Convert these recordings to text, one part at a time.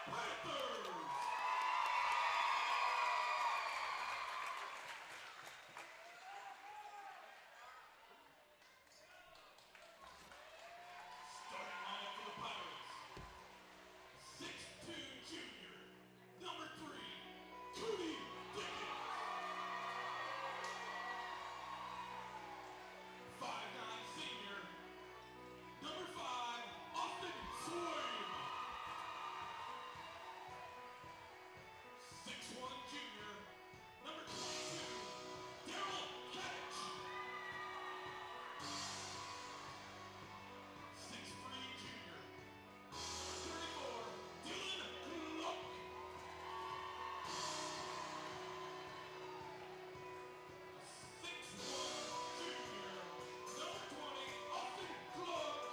Panthers. Starting lineup for the Pirates. 6'2" junior, number 3, Cody Dickens. 5'9" senior, number 5, Austin Swaim. 6'1" junior, number 22, Daryl Kadich. 6'3" junior, number 34, Dylan Gluck. 6'1" junior, number 20, Austin Gluck. Starting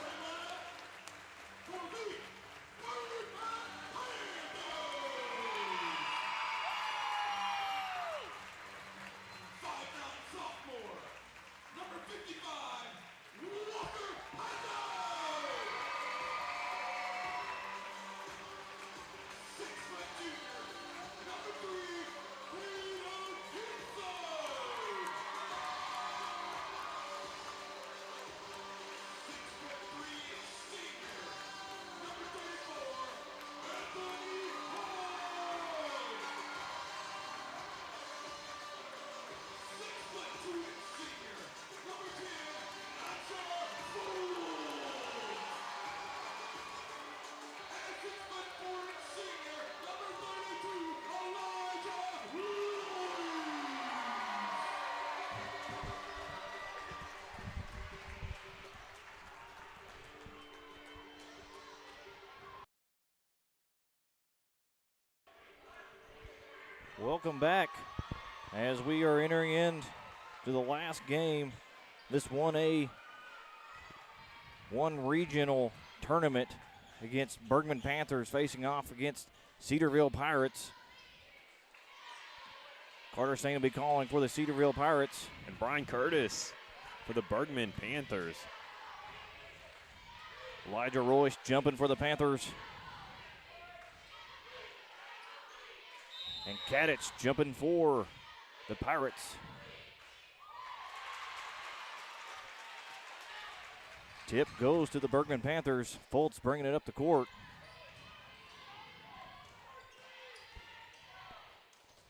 lineup for the Bergman Panthers. 5'9" sophomore, number 55, Walker Panthers. 6' junior, number 3, Freedom Gibson. 6'3" senior, number 34, Anthony Hall. 6'2" senior, number 10, Asher Fools. And 6'4" senior, number 32, Elijah Williams. Welcome back as we are entering into the last game, this 1A, one regional tournament against Bergman Panthers facing off against Cedarville Pirates. Carter Stain will be calling for the Cedarville Pirates. And Brian Curtis for the Bergman Panthers. Elijah Royce jumping for the Panthers. And Kadich jumping for the Pirates. Tip goes to the Bergman Panthers. Foltz bringing it up the court.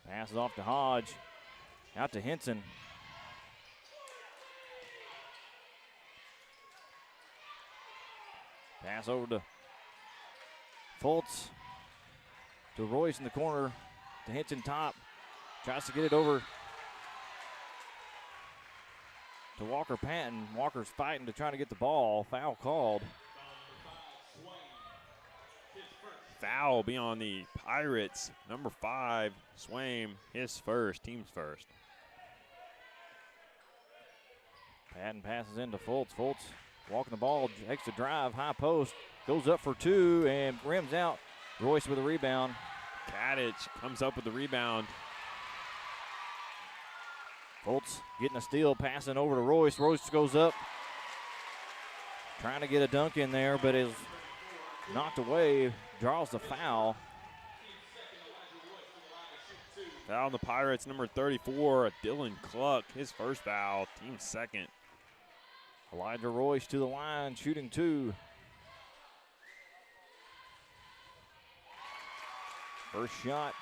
Passes off to Hodge. Out to Henson. Pass over to Foltz. To Royce in the corner. To Henson top. Tries to get it over to Walker Patton. Walker's fighting to try to get the ball. Foul called. Foul be on the Pirates. Number 5, Swaim, his first, team's first. Patton passes into Foltz. Foltz walking the ball, extra drive, high post, goes up for 2 and rims out. Royce with a rebound. Kadich comes up with the rebound. Foltz getting a steal, passing over to Royce. Royce goes up, trying to get a dunk in there, but is knocked away, draws the foul. Foul on the Pirates, number 34, Dylan Cluck, his first foul, team's second. Elijah Royce to the line, shooting 2. First shot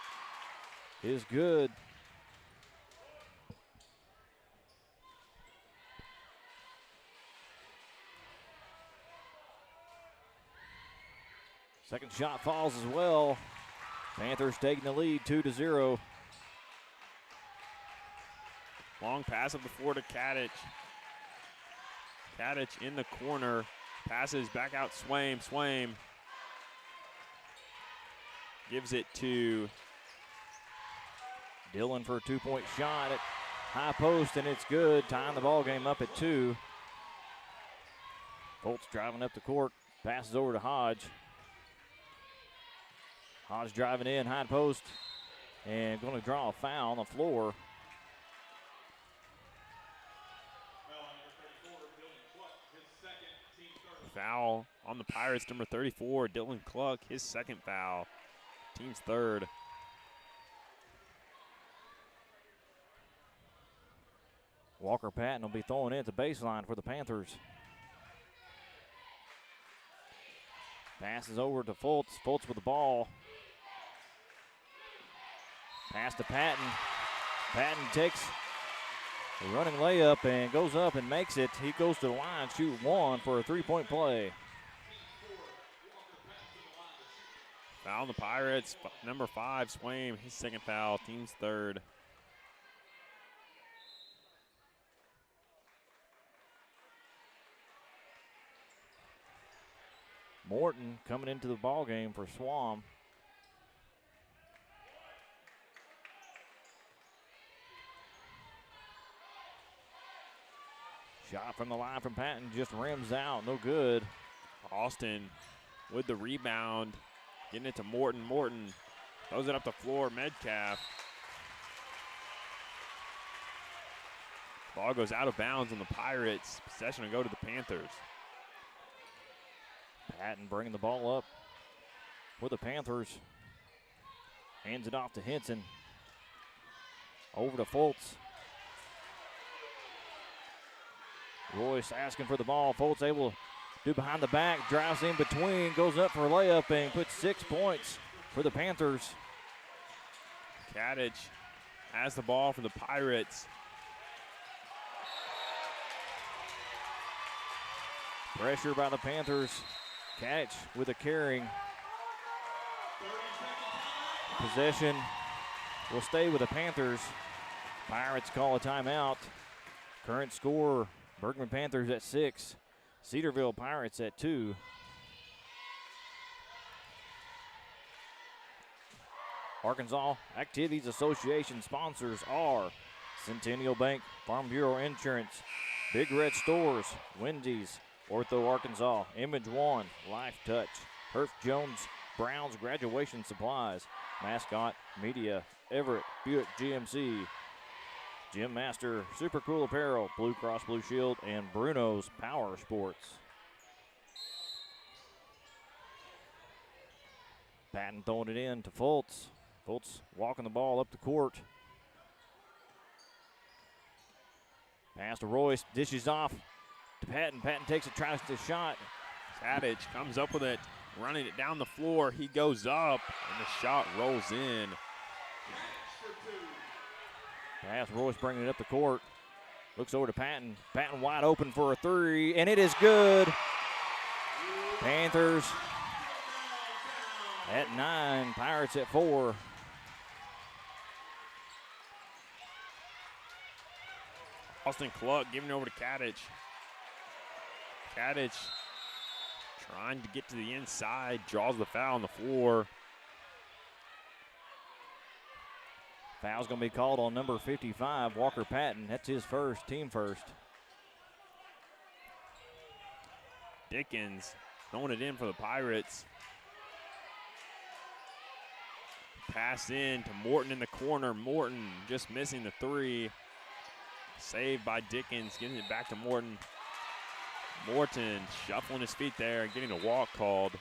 is good. Second shot falls as well. Panthers taking the lead 2-0. Long pass up the floor to Kadich. Kadich in the corner, passes back out Swaim. Swaim gives it to Dillon for a 2-point shot at high post, and it's good. Tying the ball game up at 2. Fultz driving up the court. Passes over to Hodge. Hodge driving in, high post. And going to draw a foul on the floor. Foul on the Pirates, number 34, Dylan Cluck, his second foul. Team's third. Walker Patton will be throwing in at the baseline for the Panthers. Passes over to Fultz. Fultz with the ball. Pass to Patton. Patton takes a running layup and goes up and makes it. He goes to the line, shoot one for a three-point play. Foul on the Pirates, number 5, Swaim, his second foul, team's third. Morton coming into the ball game for Swam. Shot from the line from Patton just rims out, no good. Austin with the rebound, getting it to Morton. Morton throws it up the floor, Metcalf. Ball goes out of bounds on the Pirates. Possession will go to the Panthers. Patton bringing the ball up for the Panthers. Hands it off to Henson. Over to Fultz. Royce asking for the ball. Fultz able to do behind the back. Drives in between. Goes up for a layup and puts 6 points for the Panthers. Kadich has the ball for the Pirates. Pressure by the Panthers. Kadich with a carrying. Possession will stay with the Panthers. Pirates call a timeout. Current score, Bergman Panthers at 6. Cedarville Pirates at 2. Arkansas Activities Association sponsors are Centennial Bank, Farm Bureau Insurance, Big Red Stores, Wendy's, Ortho Arkansas, Image One, Life Touch, Herf Jones, Browns Graduation Supplies, Mascot Media, Everett Buick GMC, Gym Master, Super Cool Apparel, Blue Cross Blue Shield, and Bruno's Power Sports. Patton throwing it in to Fultz. Fultz walking the ball up the court. Pass to Royce, dishes off to Patton. Patton takes it, tries to shot. Kadich comes up with it, running it down the floor. He goes up, and the shot rolls in. Pass, Royce bringing it up the court. Looks over to Patton. Patton wide open for a three, and it is good. Panthers at 9, Pirates at 4. Austin Cluck giving it over to Kadich. Kadich trying to get to the inside, draws the foul on the floor. Foul's going to be called on number 55, Walker Patton. That's his first, team first. Dickens throwing it in for the Pirates. Pass in to Morton in the corner. Morton just missing the three. Saved by Dickens, getting it back to Morton. Morton shuffling his feet there and getting a walk called.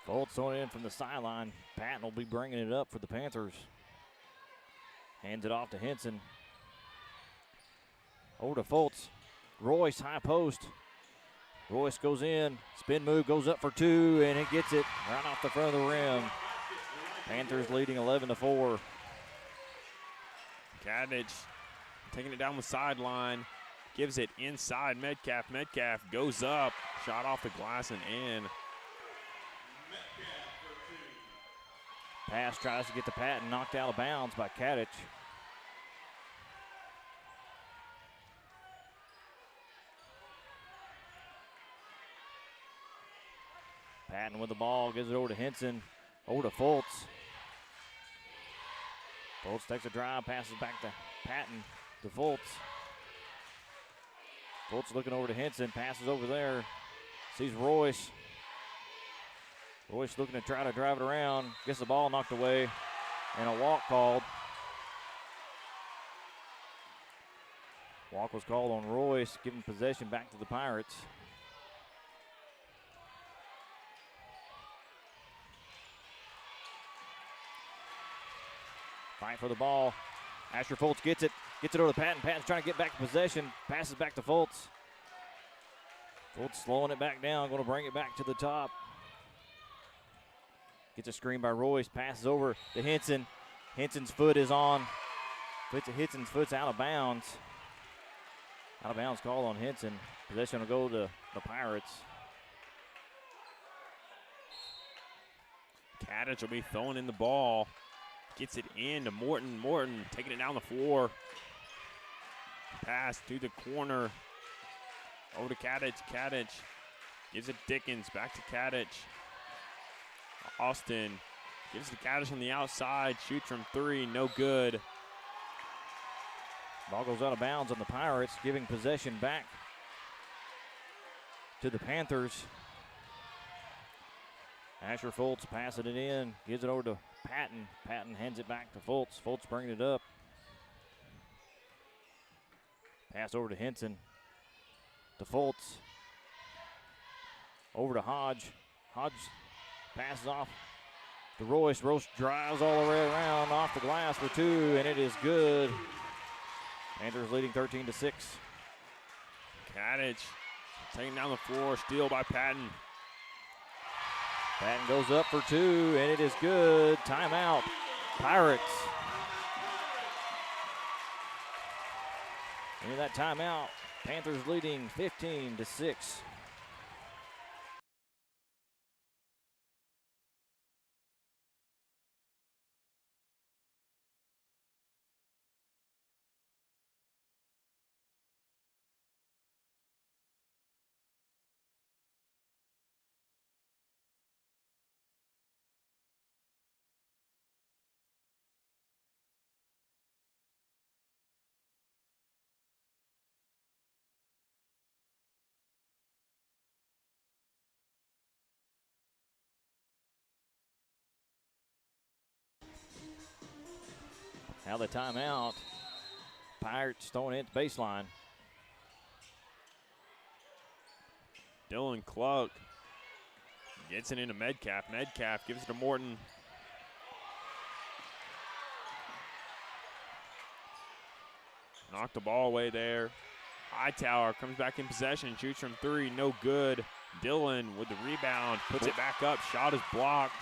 Fultz throwing it in from the sideline. Patton will be bringing it up for the Panthers. Hands it off to Henson. Over to Fultz. Royce, high post. Royce goes in, spin move, goes up for 2, and it gets it right off the front of the rim. Panthers leading 11-4. Kadich taking it down the sideline, gives it inside Metcalf. Metcalf goes up, shot off the glass and in. Pass tries to get to Patton, knocked out of bounds by Kadich. Patton with the ball, gives it over to Henson, over to Fultz. Fultz takes a drive, passes back to Patton, to Fultz. Fultz looking over to Henson, passes over there. Sees Royce. Royce looking to try to drive it around. Gets the ball knocked away, and a walk called. Walk was called on Royce, giving possession back to the Pirates. Fight for the ball. Asher Fultz gets it over to Patton. Patton's trying to get back to possession. Passes back to Fultz. Fultz slowing it back down, going to bring it back to the top. Gets a screen by Royce, passes over to Henson. Henson's foot is on. Henson's foot's out of bounds. Out of bounds call on Henson. Possession will go to the Pirates. Kadich will be throwing in the ball. Gets it in to Morton. Morton taking it down the floor. Pass to the corner. Over to Kadich. Kadich gives it Dickens. Back to Kadich. Austin gives it to Kadich on the outside. Shoots from three. No good. Ball goes out of bounds on the Pirates, giving possession back to the Panthers. Asher Fultz passing it in, gives it over to Patton. Patton hands it back to Fultz. Fultz bringing it up. Pass over to Henson. To Fultz. Over to Hodge. Hodge passes off to Royce. Royce drives all the way around off the glass for two, and it is good. Panthers leading 13-6. Kadich taking down the floor. Steal by Patton. Patton goes up for two, and it is good. Timeout, Pirates. Into that timeout, Panthers leading 15-6. Now the timeout. Pirates throwing it to baseline. Dylan Cluck gets it into Metcalf. Metcalf gives it to Morton. Knocked the ball away there. Hightower comes back in possession, shoots from three, no good. Dylan with the rebound, puts it back up, shot is blocked.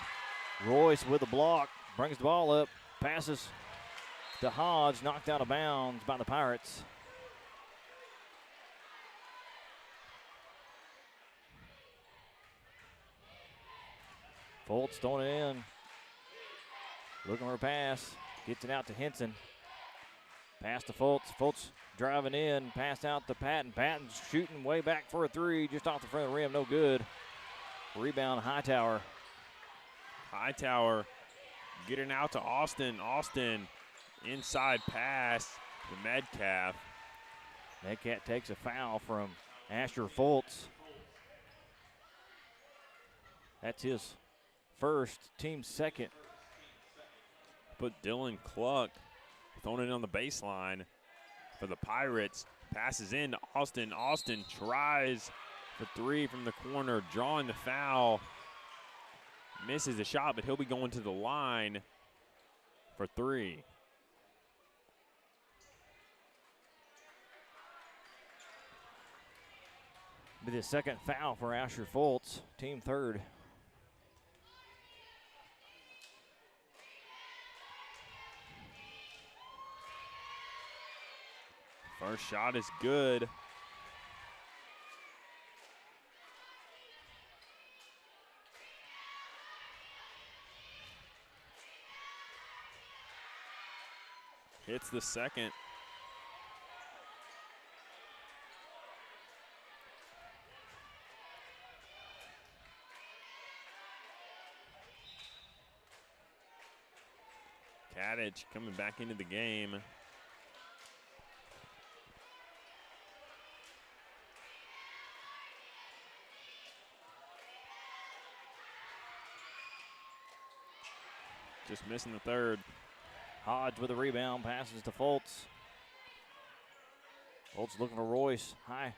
Royce with the block, brings the ball up, passes to Hodge, knocked out of bounds by the Pirates. Fultz throwing it in. Looking for a pass. Gets it out to Henson. Pass to Fultz. Fultz driving in. Pass out to Patton. Patton's shooting way back for a three. Just off the front of the rim. No good. Rebound Hightower. Hightower getting out to Austin. Austin inside pass to Metcalf. Metcalf takes a foul from Asher Fultz. That's his first, team second. Put Dylan Cluck throwing it on the baseline for the Pirates. Passes in to Austin. Austin tries for three from the corner, drawing the foul. Misses the shot, but he'll be going to the line for three. Be the second foul for Asher Fultz, team third. First shot is good. Hits the second. Kadich coming back into the game. Just missing the third. Hodge with a rebound, passes to Fultz. Fultz looking for Royce. High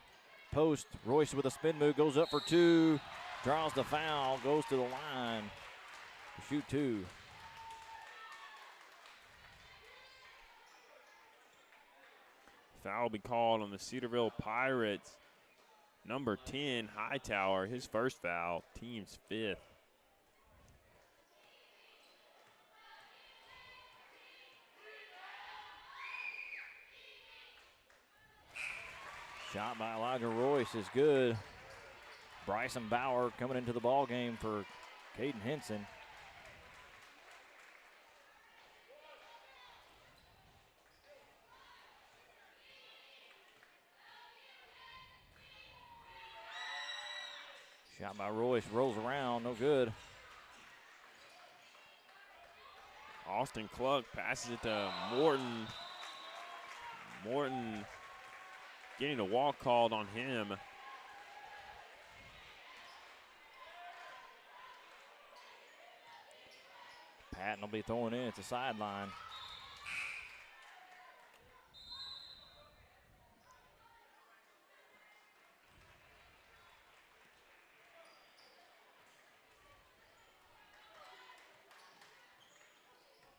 post. Royce with a spin move, goes up for two. Draws the foul, goes to the line to shoot two. Foul will be called on the Cedarville Pirates. Number 10, Hightower, his first foul, team's 5th. Shot by Elijah Royce is good. Bryson Bauer coming into the ball game for Caden Henson. Shot by Royce, rolls around, no good. Austin Cluck passes it to Morton. Morton getting a walk called on him. Patton will be throwing in at the sideline.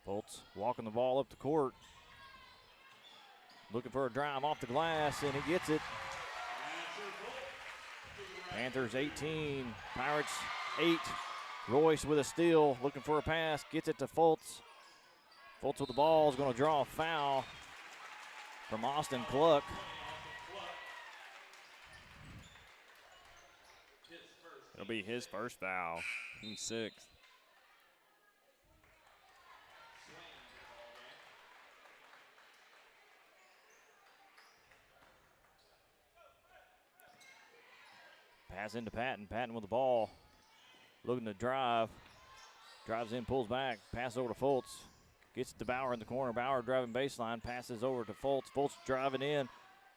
Fultz walking the ball up the court. Looking for a drive off the glass, and he gets it. Panthers 18, Pirates 8. Royce with a steal, looking for a pass, gets it to Fultz. Fultz with the ball is going to draw a foul from Austin Cluck. It'll be his first foul, team 6th. Pass into Patton. Patton with the ball. Looking to drive. Drives in, pulls back. Pass over to Fultz. Gets it to Bauer in the corner. Bauer driving baseline. Passes over to Fultz. Fultz driving in.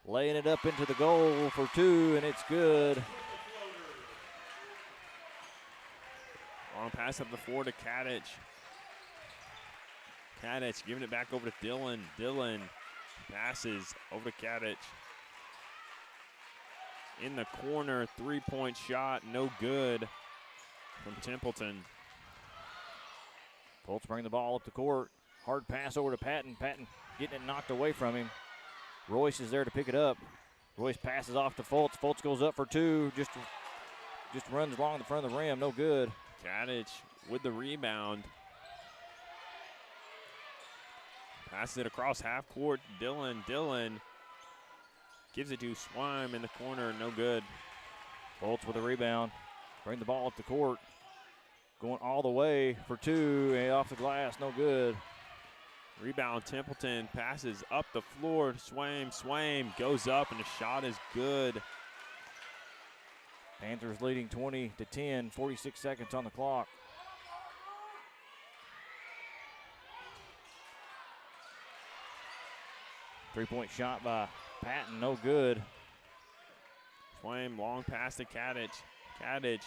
Laying it up into the goal for two, and it's good. Long pass up the floor to Kadich. Kadich giving it back over to Dillon. Dillon passes over to Kadich. In the corner, three-point shot, no good from Templeton. Fultz bring the ball up the court. Hard pass over to Patton. Patton getting it knocked away from him. Royce is there to pick it up. Royce passes off to Fultz. Fultz goes up for two. Just runs along the front of the rim. No good. Kadich with the rebound. Passes it across half court. Dillon gives it to Swime in the corner. No good. Fultz with a rebound. Bring the ball up the court. Going all the way for two. And off the glass. No good. Rebound, Templeton passes up the floor to Swaim. Swaim goes up, and the shot is good. Panthers leading 20-10, 46 seconds on the clock. Three-point shot by Patton, no good. Swaim, long pass to Kadich. Kadich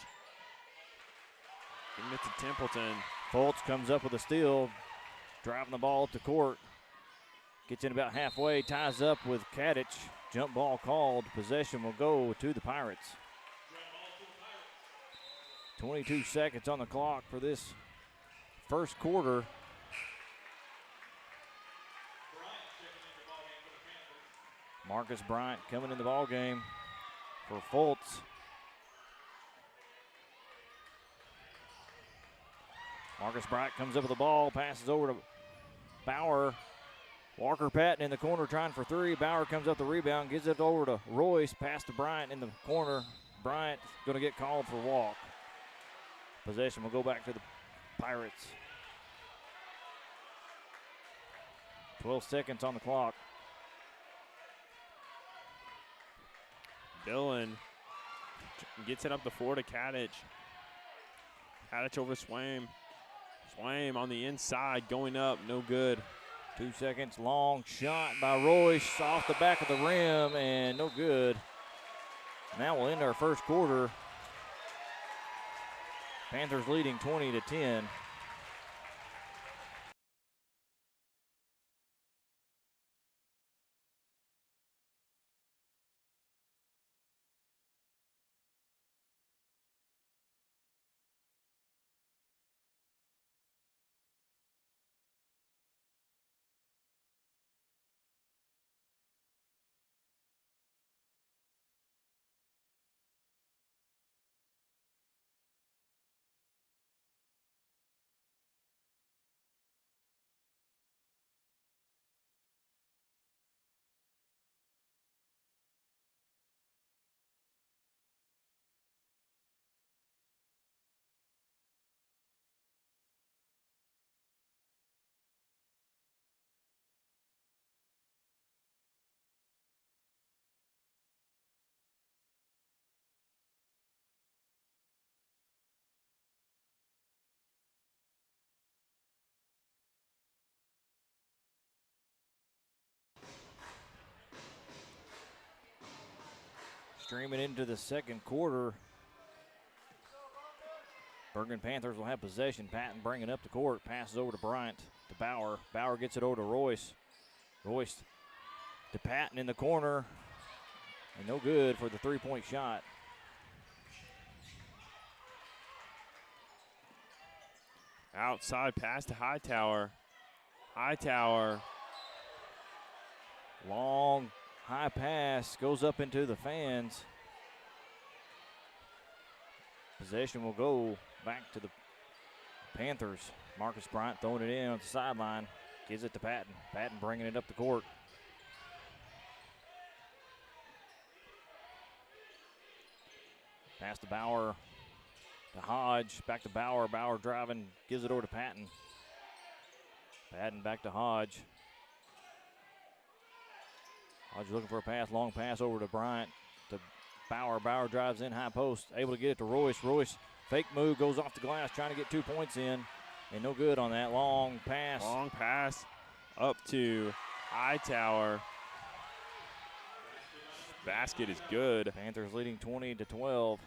giving it to Templeton. Fultz comes up with a steal. Driving the ball up the court. Gets in about halfway, ties up with Kadich. Jump ball called. Possession will go to the Pirates. 22 seconds on the clock for this first quarter. Marcus Bryant coming in the ball game for Fultz. Marcus Bryant comes up with the ball, passes over to Bauer. Walker Patton in the corner trying for three. Bauer comes up the rebound, gives it over to Royce. Pass to Bryant in the corner. Bryant going to get called for walk. Possession will go back to the Pirates. 12 seconds on the clock. Dillon gets it up the floor to Kadich. Kadich over to Swaim. Swaim on the inside, going up, no good. 2 seconds, long shot by Royce off the back of the rim, and no good. And that will end our first quarter. Panthers leading 20-10. Streaming into the second quarter. Bergman Panthers will have possession. Patton bringing up the court. Passes over to Bryant to Bauer. Bauer gets it over to Royce. Royce to Patton in the corner. And no good for the three-point shot. Outside pass to Hightower. Hightower. Long high pass goes up into the fans. Possession will go back to the Panthers. Marcus Bryant throwing it in on the sideline. Gives it to Patton. Patton bringing it up the court. Pass to Bauer. To Hodge. Back to Bauer. Bauer driving. Gives it over to Patton. Patton back to Hodge. Hodge looking for a pass. Long pass over to Bryant. To Bauer. Bauer drives in high post. Able to get it to Royce. Royce fake move. Goes off the glass. Trying to get 2 points in. And no good on that long pass. Long pass up to Hightower. Basket is good. Panthers leading 20-12.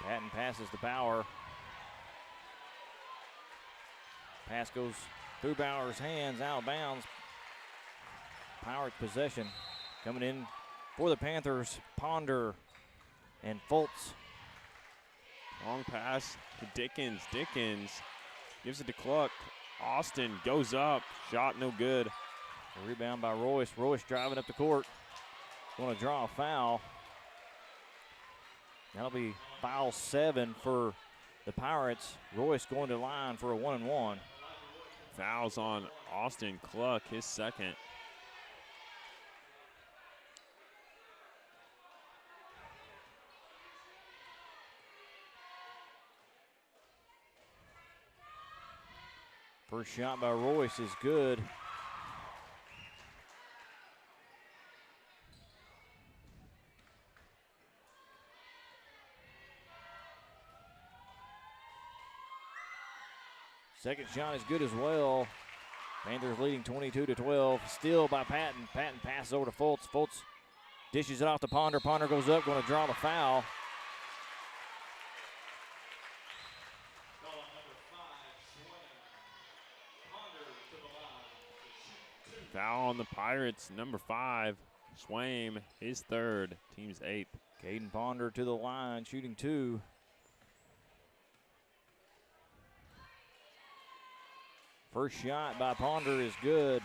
Patton passes to Bauer. Pass goes through Bauer's hands, out of bounds. Pirates possession. Coming in for the Panthers, Ponder and Fultz. Long pass to Dickens. Dickens gives it to Cluck. Austin goes up. Shot no good. A rebound by Royce. Royce driving up the court. Going to draw a foul. That'll be foul 7 for the Pirates. Royce going to the line for a 1-and-1. Fouls on Austin Cluck, his second. First shot by Royce is good. Second shot is good as well. Panthers leading 22-12. Steal by Patton. Patton passes over to Fultz. Fultz dishes it off to Ponder. Ponder goes up, going to draw the foul. Foul on the Pirates, number 5. Swaim, his third, team's 8th. Caden Ponder to the line, shooting 2. First shot by Ponder is good.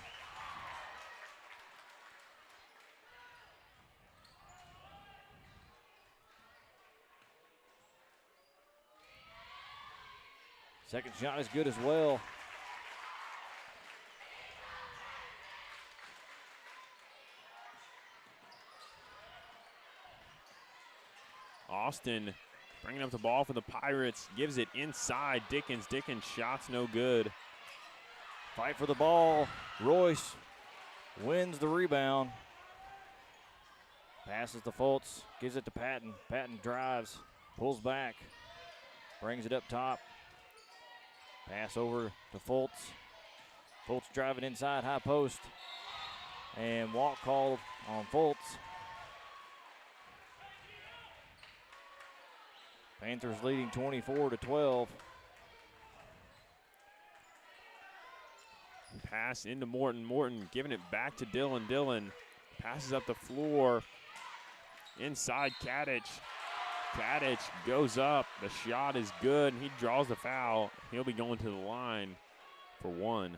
Second shot is good as well. Austin bringing up the ball for the Pirates, gives it inside. Dickens, shots no good. Fight for the ball. Royce wins the rebound. Passes to Fultz, gives it to Patton. Patton drives, pulls back, brings it up top. Pass over to Fultz. Fultz driving inside, high post. And walk called on Fultz. Panthers leading 24-12. Pass into Morton. Morton giving it back to Dillon. Dillon passes up the floor. Inside Kadich. Kadich goes up. The shot is good, and he draws the foul. He'll be going to the line for one.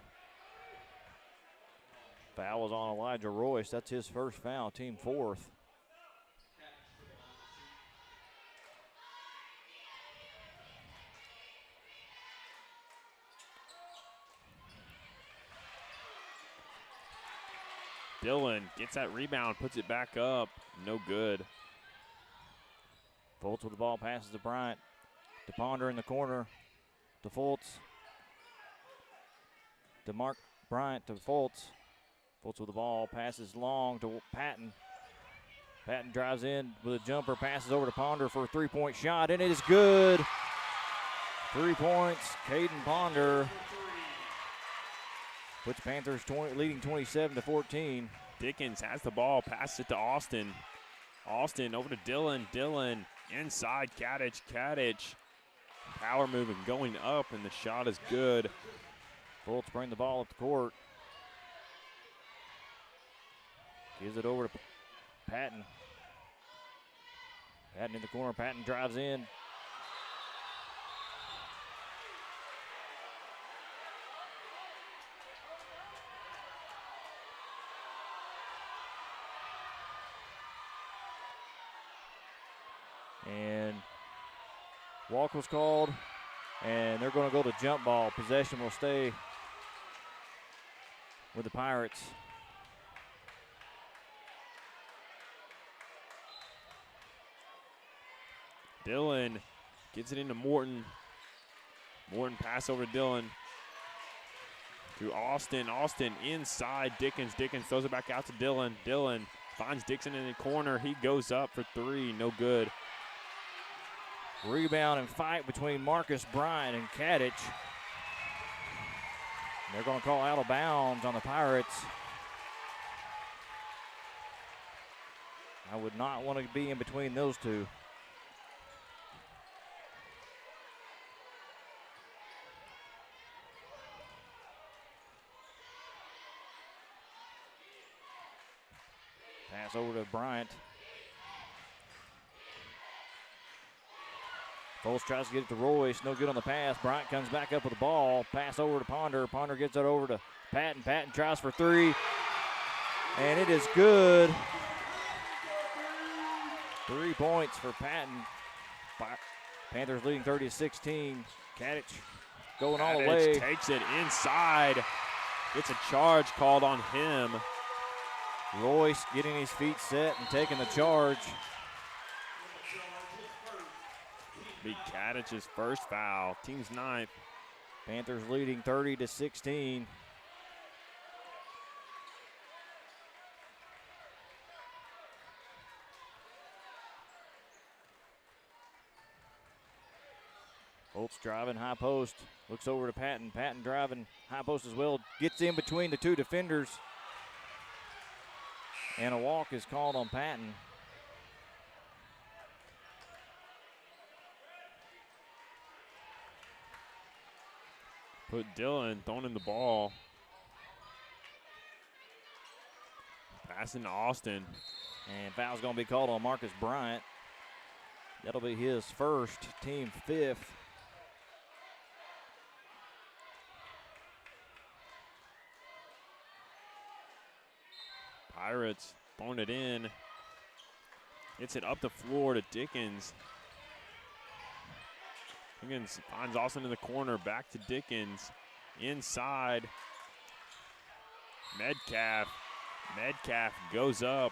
Foul was on Elijah Royce. That's his first foul, team fourth. Dillon gets that rebound, puts it back up. No good. Fultz with the ball, passes to Bryant. To Ponder in the corner. To Fultz. To Mark Bryant to Fultz. Fultz with the ball, passes long to Patton. Patton drives in with a jumper, passes over to Ponder for a three-point shot, and it is good. 3 points, Caden Ponder. Puts Panthers leading 27-14. Dickens has the ball, passes it to Austin. Austin over to Dillon. Dillon inside Kadich. Kadich power moving, going up, and the shot is good. Fultz bring the ball up the court. Gives it over to Patton. Patton in the corner. Patton drives in. And walk was called, and they're going to go to jump ball. Possession will stay with the Pirates. Dillon gets it into Morton. Morton pass over to Dillon. To Austin. Austin inside Dickens. Dickens throws it back out to Dillon. Dillon finds Dixon in the corner. He goes up for three. No good. Rebound and fight between Marcus Bryant and Kadich. They're going to call out of bounds on the Pirates. I would not want to be in between those two. Pass over to Bryant. Fultz tries to get it to Royce. No good on the pass. Bryant comes back up with the ball. Pass over to Ponder. Ponder gets it over to Patton. Patton tries for three. And it is good. 3 points for Patton. Panthers leading 30-16. Kadich going all the way. Takes it inside. Gets a charge called on him. Royce getting his feet set and taking the charge. Be Kadich's first foul. Team's ninth. Panthers leading 30-16. Fultz driving high post. Looks over to Patton. Patton driving high post as well. Gets in between the two defenders. And a walk is called on Patton. Put Dillon, throwing him the ball. Passing to Austin. And foul's going to be called on Marcus Bryant. That'll be his first, team fifth. Pirates throwing it in. Gets it up the floor to Dickens. Dickens finds Austin in the corner. Back to Dickens. Inside. Metcalf. Metcalf goes up.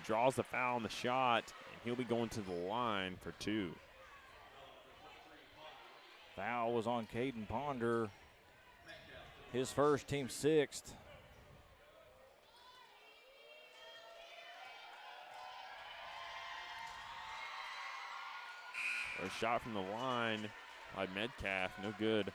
Draws the foul on the shot. And he'll be going to the line for two. Foul was on Caden Ponder. His first, team sixth. A shot from the line by Metcalf, no good.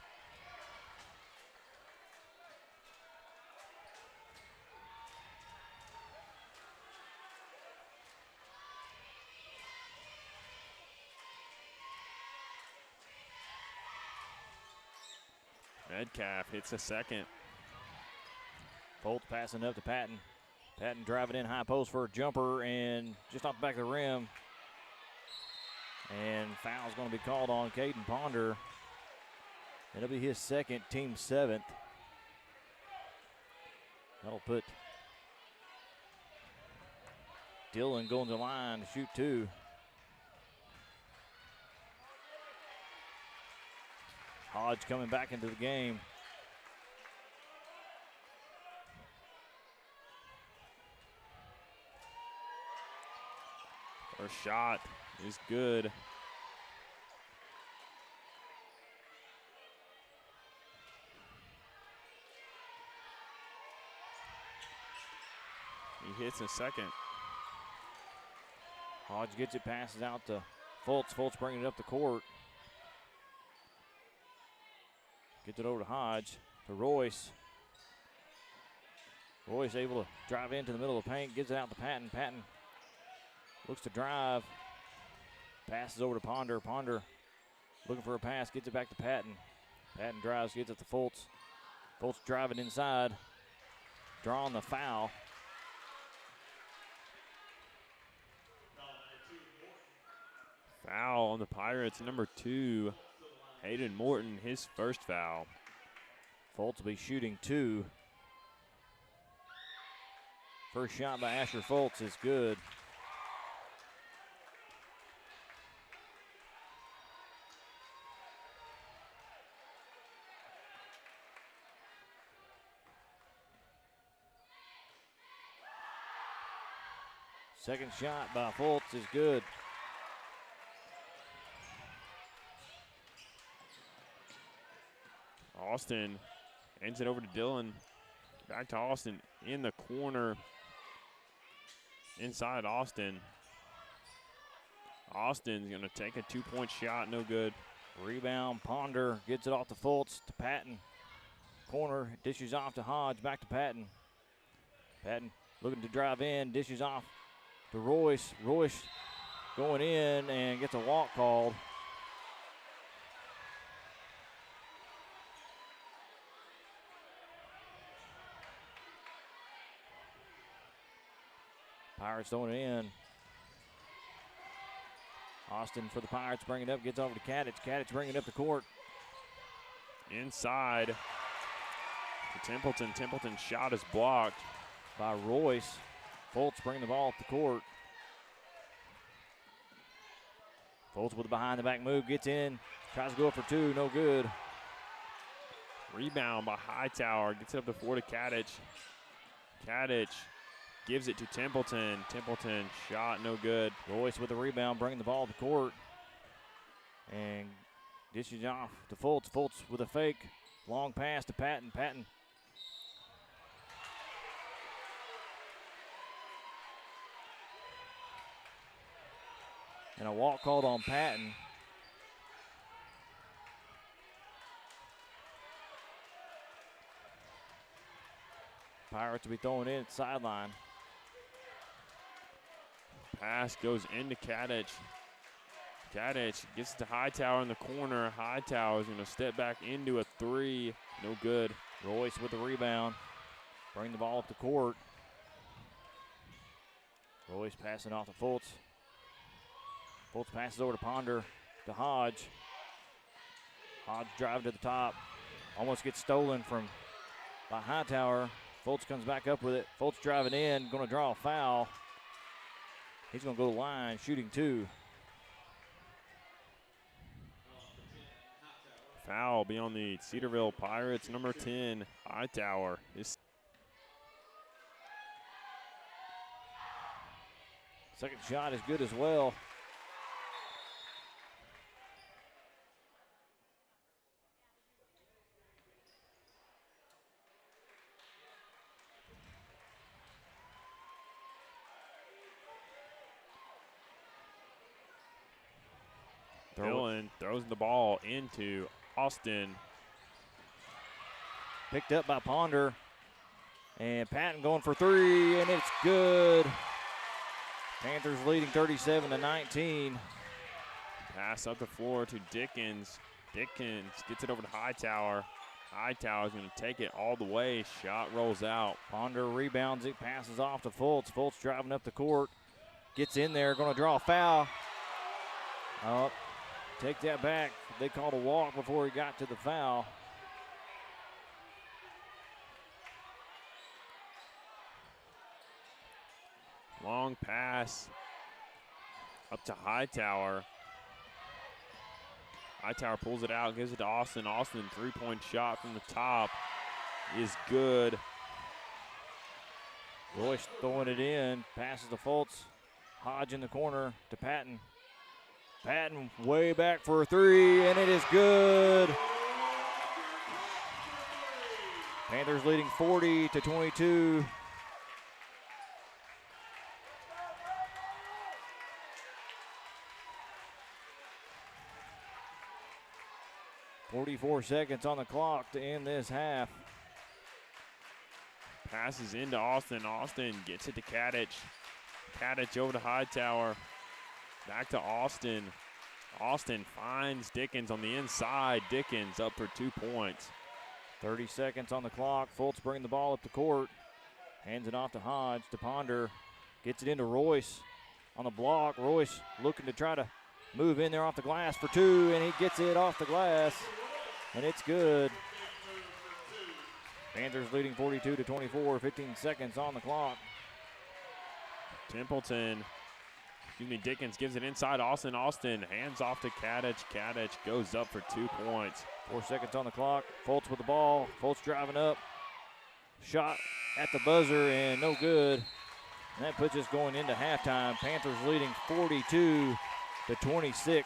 Metcalf hits a second. Foltz passing up to Patton. Patton driving in high post for a jumper and just off the back of the rim. And foul's going to be called on Caden Ponder. It'll be his second, team 7th. That'll put Dillon going to the line to shoot 2. Hodge coming back into the game. First shot is good. He hits a second. Hodge gets it, passes out to Foltz. Foltz bringing it up the court. Gets it over to Hodge, to Royce. Royce able to drive into the middle of the paint, gives it out to Patton. Patton looks to drive, passes over to Ponder. Ponder looking for a pass, gets it back to Patton. Patton drives, gets it to Foltz. Foltz driving inside, drawing the foul. Foul on the Pirates, number 2, Hayden Morton, his first foul. Foltz will be shooting 2. First shot by Asher Foltz is good. Second shot by Foltz is good. Austin hands it over to Dillon. Back to Austin in the corner. Inside Austin. Austin's going to take a 2-point shot, no good. Rebound, Ponder gets it off to Foltz to Patton. Corner, dishes off to Hodge, back to Patton. Patton looking to drive in, dishes off to Royce. Royce going in and gets a walk called. Pirates throwing it in. Austin for the Pirates, bring it up, gets over to Kadich. Kadich bringing it up the court. Inside to Templeton. Templeton's shot is blocked By Royce. Foltz bringing the ball up the court. Foltz with a behind the back move, gets in, tries to go for 2, no good. Rebound by Hightower, gets it up the floor to Kadich. Kadich gives it to Templeton. Templeton shot no good. Royce with the rebound, bringing the ball to the court. And dishes off to Foltz. Foltz with a fake. Long pass to Patton. Patton. And a walk called on Patton. Pirates will be throwing in at the sideline. Pass goes into Kadich. Kadich gets it to Hightower in the corner. Hightower is going to step back into a 3. No good. Royce with the rebound. Bring the ball up the court. Royce passing off to Foltz. Foltz passes over to Ponder to Hodge. Hodge driving to the top. Almost gets stolen by Hightower. Foltz comes back up with it. Foltz driving in, going to draw a foul. He's going to go to the line, shooting 2. Foul be on the Cedarville Pirates, number 10, Hightower. Second shot is good as well. Allen throws the ball into Austin. Picked up by Ponder. And Patton going for three, and it's good. Panthers leading 37-19. Pass up the floor to Dickens. Dickens gets it over to Hightower. Hightower's going to take it all the way. Shot rolls out. Ponder rebounds it, passes off to Fultz. Fultz driving up the court. Gets in there, going to draw a foul. Oh, take that back. They called a walk before he got to the foul. Long pass up to Hightower. Hightower pulls it out, gives it to Austin. Austin, three-point shot from the top is good. Royce throwing it in, passes to Fultz. Hodge in the corner to Patton. Patton way back for a three, and it is good. Panthers leading 40-22. .44 seconds on the clock to end this half. Passes into Austin. Austin gets it to Kadich. Kadich over to Hightower. Back to Austin. Austin finds Dickens on the inside. Dickens up for 2 points. 30 seconds on the clock. Fultz bringing the ball up the court. Hands it off to Hodge, to Ponder. Gets it into Royce on the block. Royce looking to try to move in there off the glass for two, and he gets it off the glass, and it's good. Panthers leading 42-24, 15 seconds on the clock. Dickens gives it inside Austin. Austin hands off to Kadich. Kadich goes up for 2 points. 4 seconds on the clock. Fultz with the ball. Fultz driving up. Shot at the buzzer and no good. And that puts us going into halftime. Panthers leading 42-26.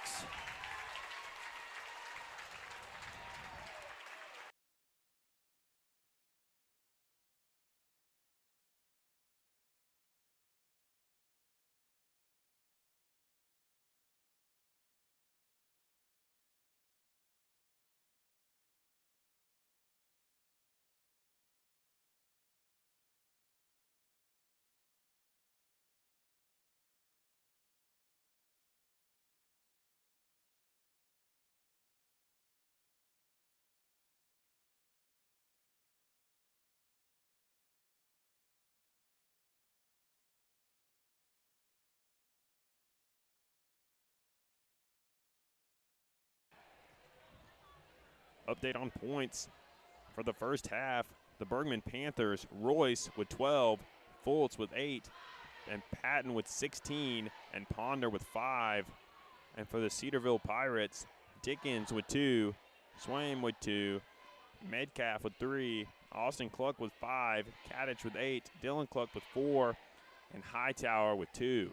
Update on points for the first half. The Bergman Panthers, Royce with 12, Fultz with 8, and Patton with 16, and Ponder with 5. And for the Cedarville Pirates, Dickens with 2, Swaim with 2, Metcalf with 3, Austin Cluck with 5, Kadich with 8, Dylan Cluck with 4, and Hightower with 2.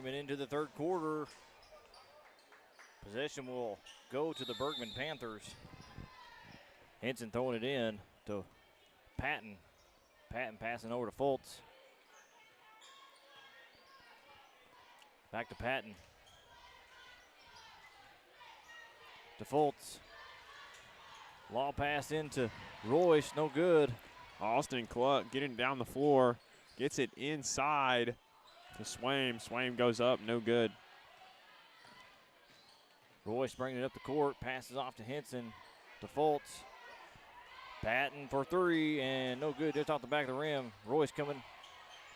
minute into the third quarter. Possession will go to the Bergman Panthers. Henson throwing it in to Patton. Patton passing over to Fultz. Back to Patton. To Fultz. Law pass into Royce, no good. Austin Cluck getting down the floor. Gets it inside to Swaim. Swaim goes up, no good. Royce bringing it up the court. Passes off to Henson. To Fultz. Patton for three, and no good, just off the back of the rim. Royce coming,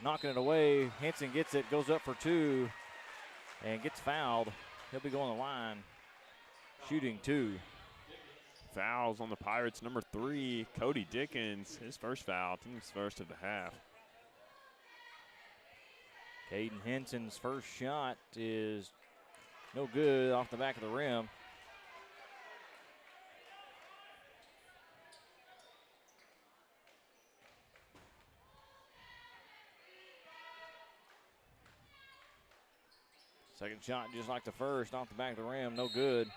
knocking it away. Henson gets it, goes up for two, and gets fouled. He'll be going to the line, shooting two. Fouls on the Pirates, number 3, Cody Dickens. His first foul, team's first of the half. Caden Henson's first shot is no good, off the back of the rim. Second shot just like the first, off the back of the rim, no good.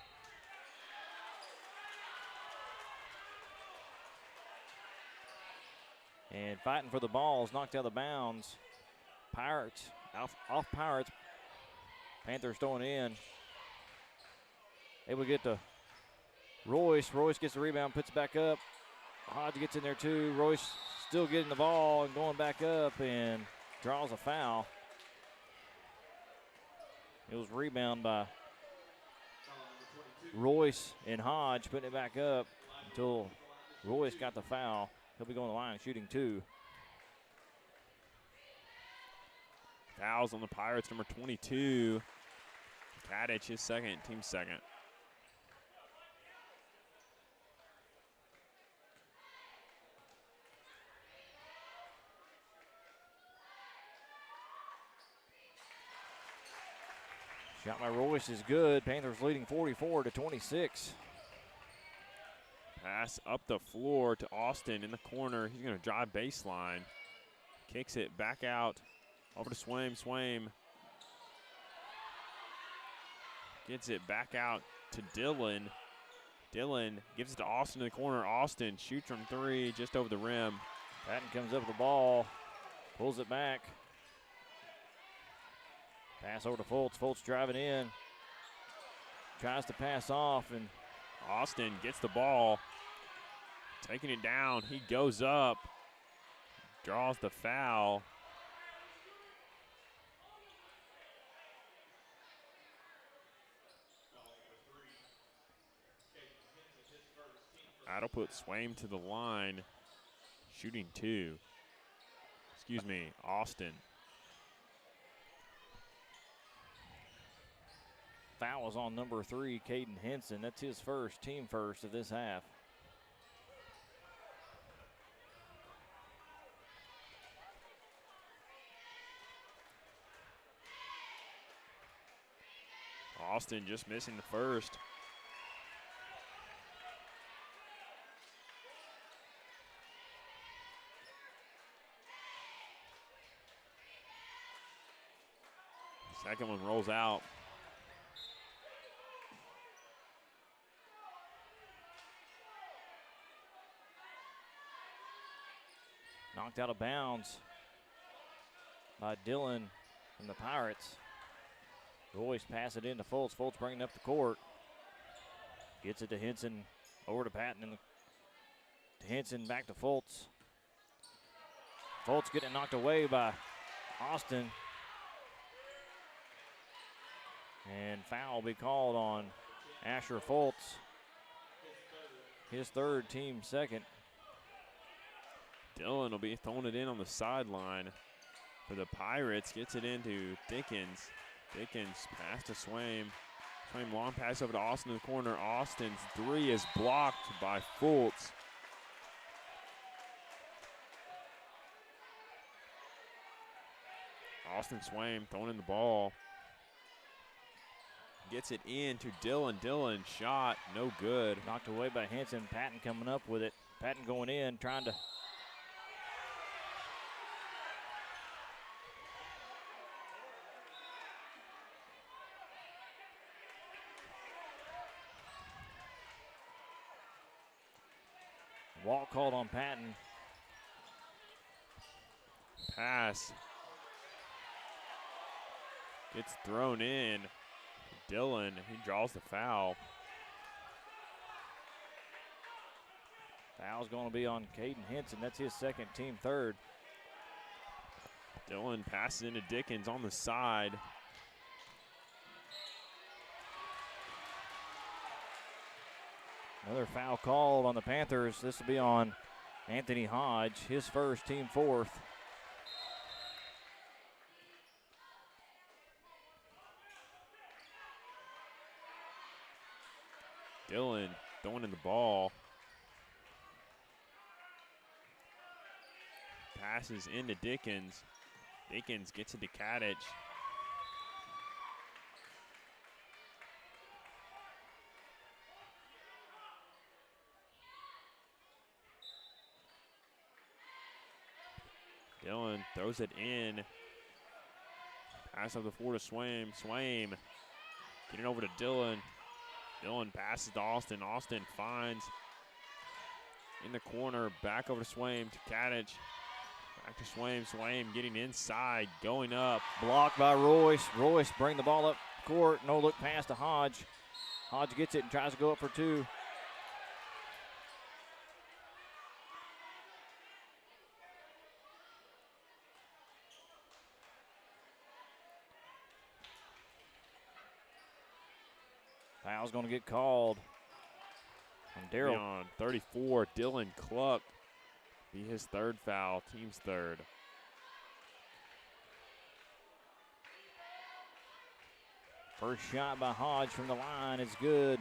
And fighting for the ball is knocked out of bounds. Pirates, off Pirates. Panthers throwing in. Able to get to Royce. Royce gets the rebound, puts it back up. Hodge gets in there too. Royce still getting the ball and going back up and draws a foul. It was rebound by Royce and Hodge, putting it back up until Royce got the foul. He'll be going to the line shooting two. Fouls on the Pirates, number 22. Tadic, his second, team second. Shot by Royce is good. Panthers leading 44-26. Pass up the floor to Austin in the corner. He's going to drive baseline. Kicks it back out over to Swaim. Swaim gets it back out to Dillon. Dillon gives it to Austin in the corner. Austin shoots from three just over the rim. Patton comes up with the ball, pulls it back. Pass over to Fultz. Fultz driving in. Tries to pass off, and Austin gets the ball. Taking it down. He goes up. Draws the foul. That'll put Swaim to the line. Shooting two. Excuse me, Austin. Foul is on number 3, Caden Henson. That's his first, team first of this half. Austin just missing the first. Second one rolls out. Knocked out of bounds by Dillon from the Pirates. Royce pass it into Fultz. Fultz bringing up the court. Gets it to Henson. Over to Patton. And to Henson, back to Fultz. Fultz getting knocked away by Austin. And foul will be called on Asher Fultz. His third, team second. Dillon will be throwing it in on the sideline for the Pirates. Gets it into Dickens. Dickens pass to Swaim. Swaim long pass over to Austin in the corner. Austin's three is blocked by Fultz. Austin Swaim throwing in the ball. Gets it in to Dillon. Dillon shot, no good. Knocked away by Henson. Patton coming up with it. Patton going in, trying to. Walk called on Patton. Pass gets thrown in. Dillon, he draws the foul. Foul's going to be on Caden Henson. That's his second, team third. Dillon passes into Dickens on the side. Another foul called on the Panthers. This will be on Anthony Hodge, his first, team fourth. Dillon throwing in the ball. Passes into Dickens. Dickens gets it to Kadich. Dillon throws it in. Pass up the floor to Swaim. Swaim getting over to Dillon. Dillon passes to Austin. Austin finds in the corner. Back over to Swaim to Kadich. Back to Swaim. Swaim getting inside, going up. Blocked by Royce. Royce bring the ball up court. No look pass to Hodge. Hodge gets it and tries to go up for two. Foul's going to get called on Darrell. On 34, Dylan Cluck. Be his third foul, team's third. First shot by Hodge from the line is good.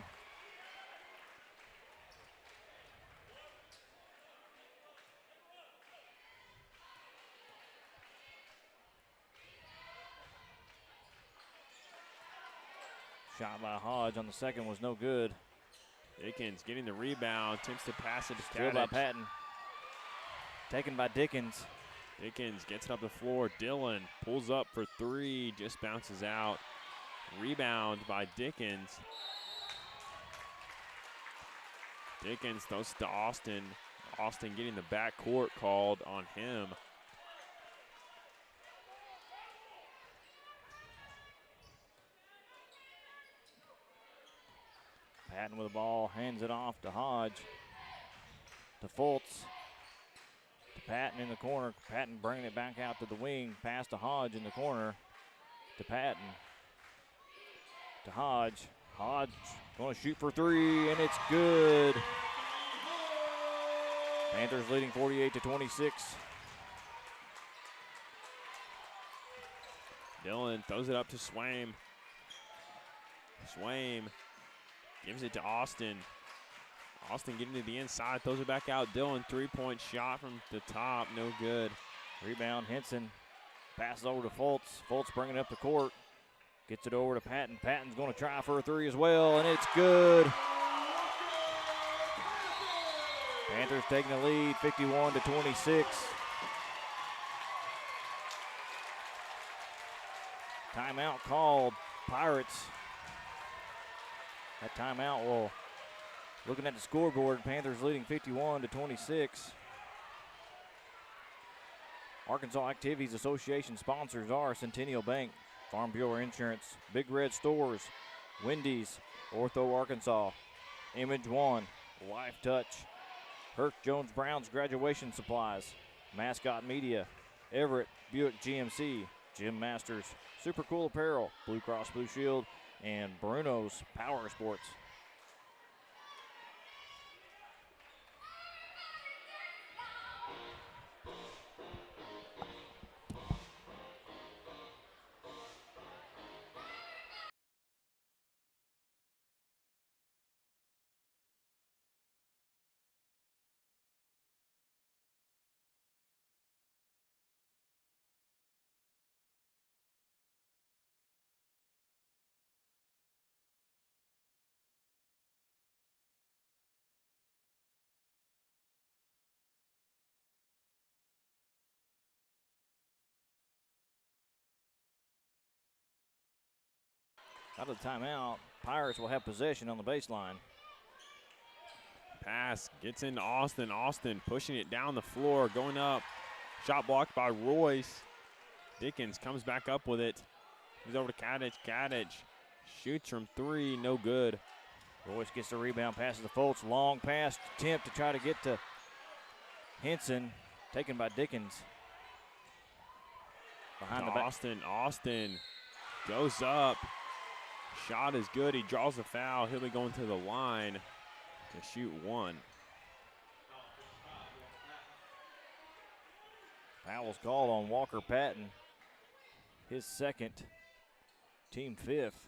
Shot by Hodge on the second was no good. Dickens getting the rebound, attempts to pass it to Still by Kadich. Patton. Taken by Dickens. Dickens gets it up the floor. Dillon pulls up for three, just bounces out. Rebound by Dickens. Dickens throws it to Austin. Austin getting the backcourt called on him. Patton with the ball, hands it off to Hodge. To Fultz. To Patton in the corner. Patton bringing it back out to the wing. Pass to Hodge in the corner. To Patton. To Hodge. Hodge going to shoot for three, and it's good. Panthers leading 48-26. Dillon throws it up to Swaim. Swaim gives it to Austin. Austin getting to the inside, throws it back out. Dillon, three-point shot from the top, no good. Rebound, Henson. Passes over to Fultz. Fultz bringing it up the court. Gets it over to Patton. Patton's going to try for a three as well, and it's good. Panthers taking the lead, 51-26. Timeout called. Pirates. That timeout will, looking at the scoreboard, Panthers leading 51-26. Arkansas Activities Association sponsors are Centennial Bank, Farm Bureau Insurance, Big Red Stores, Wendy's, Ortho Arkansas, Image One, Life Touch, Herc Jones Brown's Graduation Supplies, Mascot Media, Everett Buick GMC, Jim Masters, Super Cool Apparel, Blue Cross Blue Shield, and Bruno's Power Sports. Out of the timeout, Pirates will have possession on the baseline. Pass gets into Austin. Austin pushing it down the floor, going up. Shot blocked by Royce. Dickens comes back up with it. He's over to Kadich. Kadich shoots from three, no good. Royce gets the rebound, passes to Fultz. Long pass attempt to try to get to Henson, taken by Dickens. Behind the back. Austin. Austin goes up. Shot is good. He draws a foul. He'll be going to the line to shoot one. Foul's called on Walker Patton. His second, team fifth.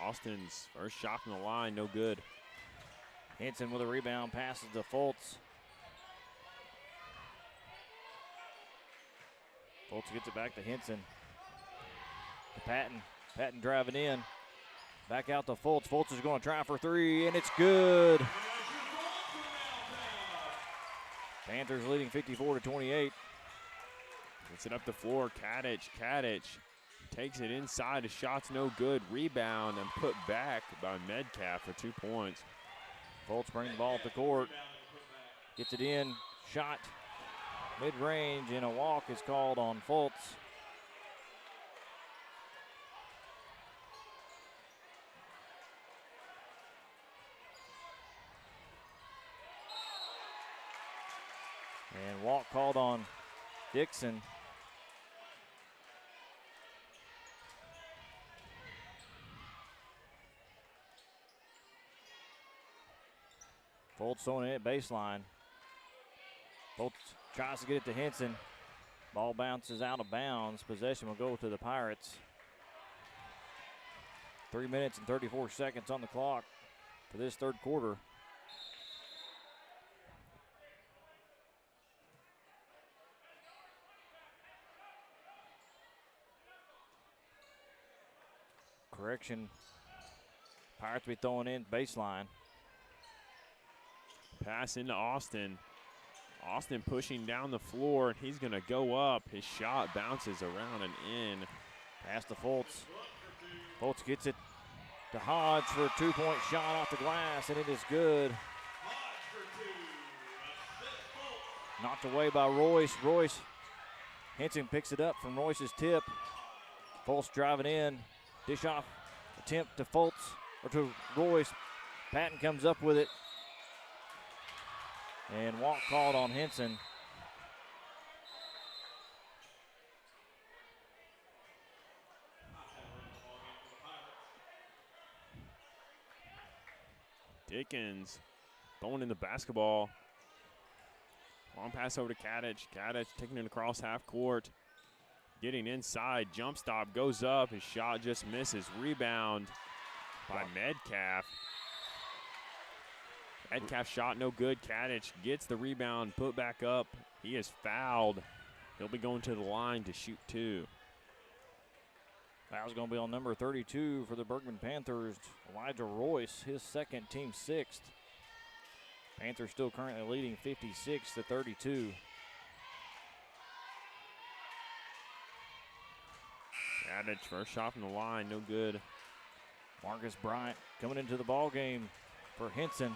Austin's first shot from the line, no good. Henson with a rebound, passes to Fultz. Fultz gets it back to Henson. To Patton. Patton driving in. Back out to Fultz. Fultz is going to try for three, and it's good. Panthers leading 54-28. Gets it up the floor. Kadich. Kadich takes it inside. His shot's no good. Rebound and put back by Metcalf for 2 points. Fultz brings the ball up the court. Gets it in. Shot. Mid-range, and a walk is called on Fultz. And walk called on Dixon. Fultz throwing it at baseline. Fultz tries to get it to Henson. Ball bounces out of bounds. Possession will go to the Pirates. 3 minutes and 34 seconds on the clock for this third quarter. Correction. Pirates will be throwing in baseline. Pass into Austin. Austin pushing down the floor, and he's going to go up. His shot bounces around and in. Pass to Fultz. Fultz gets it to Hodge for a two-point shot off the glass, and it is good. Knocked away by Royce. Royce. Henson picks it up from Royce's tip. Fultz driving in. Dish off attempt to Fultz, or to Royce. Patton comes up with it. And walk called on Henson. Dickens throwing in the basketball. Long pass over to Kadich. Kadich taking it across half court. Getting inside, jump stop, goes up. His shot just misses. Rebound by Metcalf. Metcalf shot no good. Kadich gets the rebound, put back up. He is fouled. He'll be going to the line to shoot two. Foul's going to be on number 32 for the Bergman Panthers, Elijah Royce, his second, team sixth. Panthers still currently leading 56-32. Kadich first shot from the line, no good. Marcus Bryant coming into the ball game for Henson.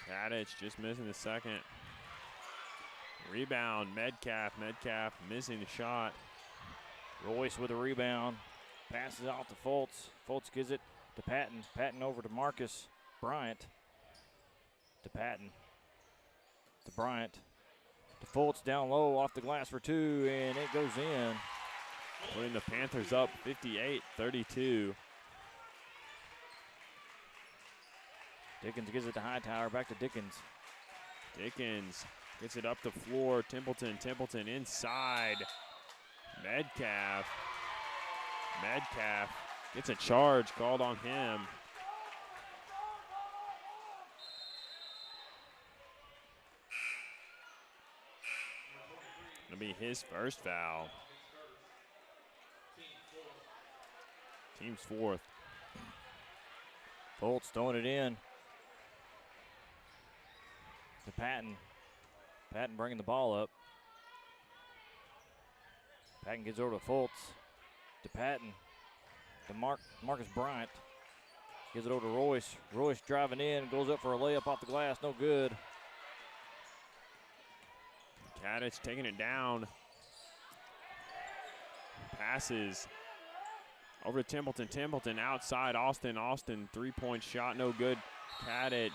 Kadich just missing the second. Rebound, Metcalf. Metcalf missing the shot. Royce with a rebound. Passes out to Fultz. Fultz gives it to Patton. Patton over to Marcus Bryant. To Patton. To Bryant. To Fultz down low off the glass for two, and it goes in. Putting the Panthers up 58-32. Dickens gives it to Hightower. Back to Dickens. Dickens gets it up the floor. Templeton inside. Metcalf gets a charge called on him. It'll be his first foul. Team's fourth. Fultz throwing it in to Patton. Patton bringing the ball up. Patton gets over to Fultz. To Patton. To Marcus Bryant. Gives it over to Royce. Royce driving in. Goes up for a layup off the glass. No good. Kadich taking it down. Passes over to Templeton. Templeton outside Austin. Austin, three-point shot, no good. Kadich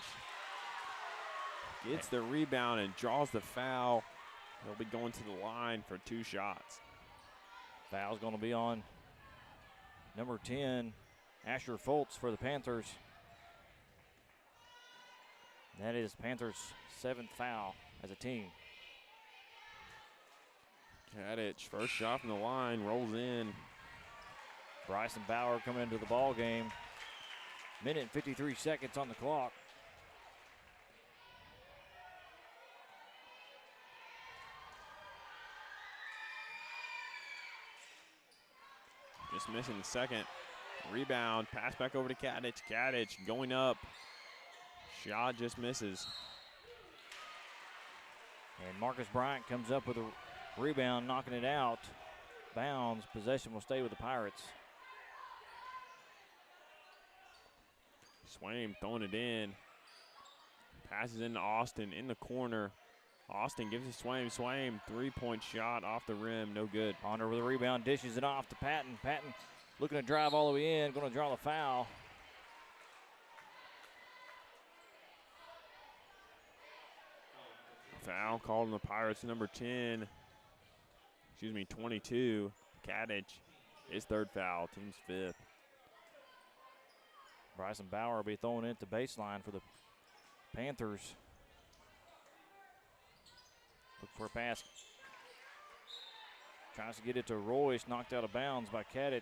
gets the rebound and draws the foul. He'll be going to the line for 2 shots. Foul's going to be on number 10, Asher Fultz for the Panthers. That is Panthers' 7th foul as a team. Kadich, first shot from the line, rolls in. Bryson Bauer coming into the ball game. Minute and 53 seconds on the clock. Just missing the second. Rebound, pass back over to Kadich. Kadich going up. Shot just misses. And Marcus Bryant comes up with a rebound, knocking it out. Bounds. Possession will stay with the Pirates. Swaim throwing it in. Passes into Austin in the corner. Austin gives it to Swaim. Swaim, three-point shot off the rim, no good. Ponder with a rebound, dishes it off to Patton. Patton looking to drive all the way in, going to draw the foul. Foul called on the Pirates, number 22, Kadich. His third foul, team's 5th. Bryson Bauer will be throwing it at the baseline for the Panthers. Look for a pass. Tries to get it to Royce, knocked out of bounds by Kadich.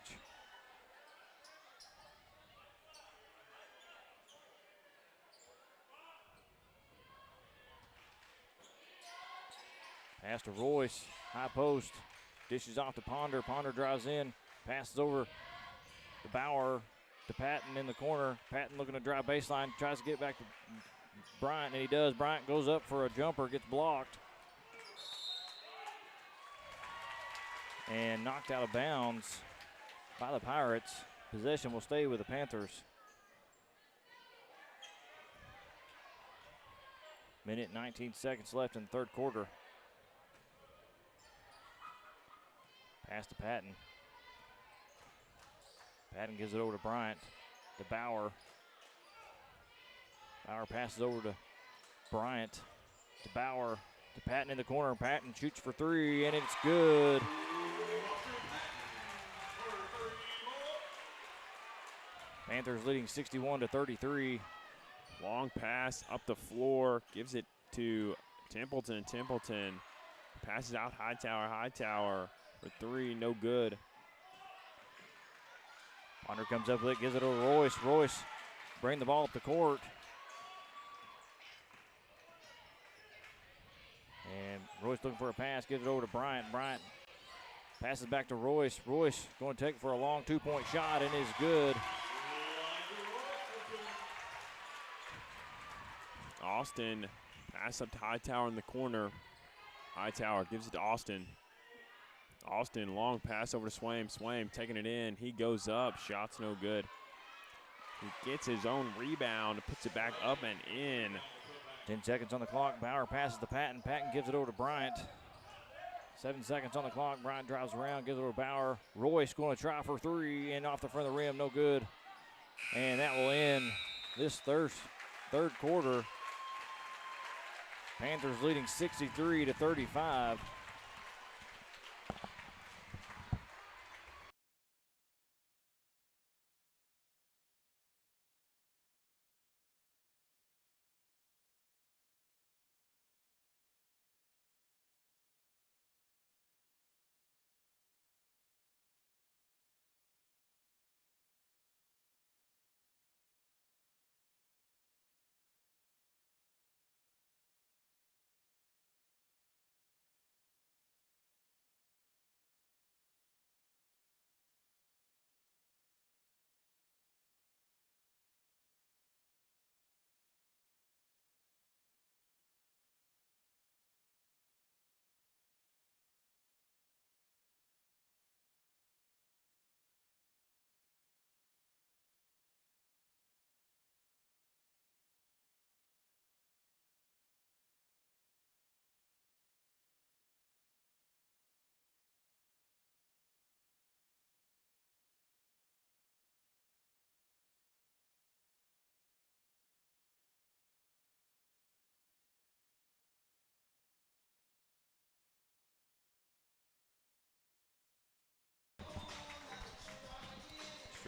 Pass to Royce, high post, dishes off to Ponder. Ponder drives in, passes over to Bauer, to Patton in the corner. Patton looking to drive baseline, tries to get back to Bryant, and he does. Bryant goes up for a jumper, gets blocked. And knocked out of bounds by the Pirates. Possession will stay with the Panthers. Minute 19 seconds left in the third quarter. Pass to Patton. Patton gives it over to Bryant, to Bauer. Bauer passes over to Bryant, to Bauer, to Patton in the corner. Patton shoots for 3, and it's good. Panthers leading 61-33. Long pass up the floor, gives it to Templeton. Templeton passes out Hightower. Hightower for 3, no good. Ponder comes up with it, gives it over to Royce. Royce bring the ball up the court. And Royce looking for a pass, gives it over to Bryant. Bryant passes back to Royce. Royce going to take for a long 2-point shot, and is good. Austin pass up to Hightower in the corner. Hightower gives it to Austin. Austin, long pass over to Swaim. Swaim taking it in. He goes up. Shot's no good. He gets his own rebound and puts it back up and in. 10 seconds on the clock. Bauer passes to Patton. Patton gives it over to Bryant. 7 seconds on the clock. Bryant drives around, gives it over to Bauer. Royce going to try for 3, and off the front of the rim, no good. And that will end this third quarter. Panthers leading 63-35.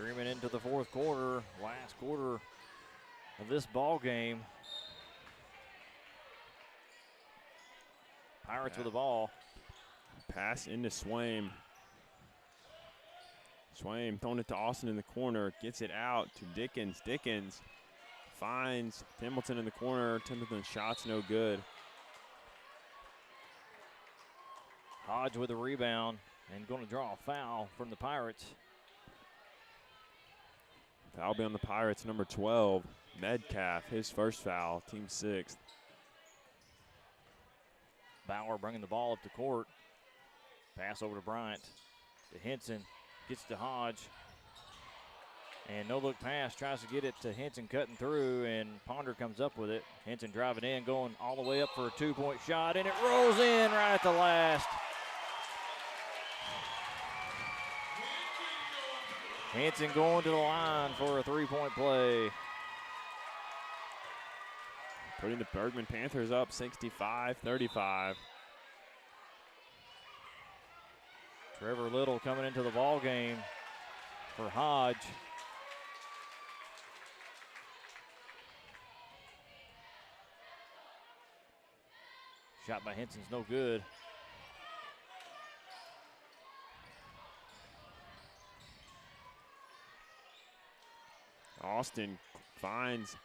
Streaming into the fourth quarter, last quarter of this ball game. Pirates with the ball. Pass into Swaim. Swaim throwing it to Austin in the corner. Gets it out to Dickens. Dickens finds Templeton in the corner. Templeton's shot's no good. Hodge with the rebound and going to draw a foul from the Pirates. Foul be on the Pirates, number 12, Metcalf, his first foul, team 6th. Bauer bringing the ball up the court. Pass over to Bryant. To Henson. Gets to Hodge. And no-look pass. Tries to get it to Henson cutting through, and Ponder comes up with it. Henson driving in, going all the way up for a two-point shot, and it rolls in right at the last. Henson going to the line for a three-point play. Putting the Bergman Panthers up 65-35. Trevor Little coming into the ball game for Hodge. Shot by Henson's no good. Austin finds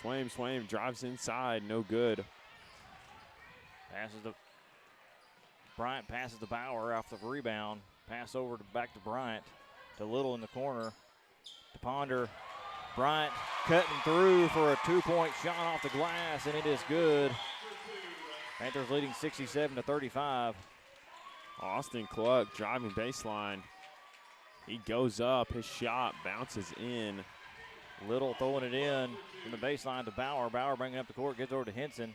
Swaim. Swaim drives inside, no good. Bryant passes to Bauer off the rebound. Pass over back to Bryant. To Little in the corner. To Ponder. Bryant cutting through for a two-point shot off the glass, and it is good. Panthers leading 67-35. Austin Cluck driving baseline. He goes up, his shot bounces in. Little throwing it in from the baseline to Bauer. Bauer bringing up the court, gets over to Henson.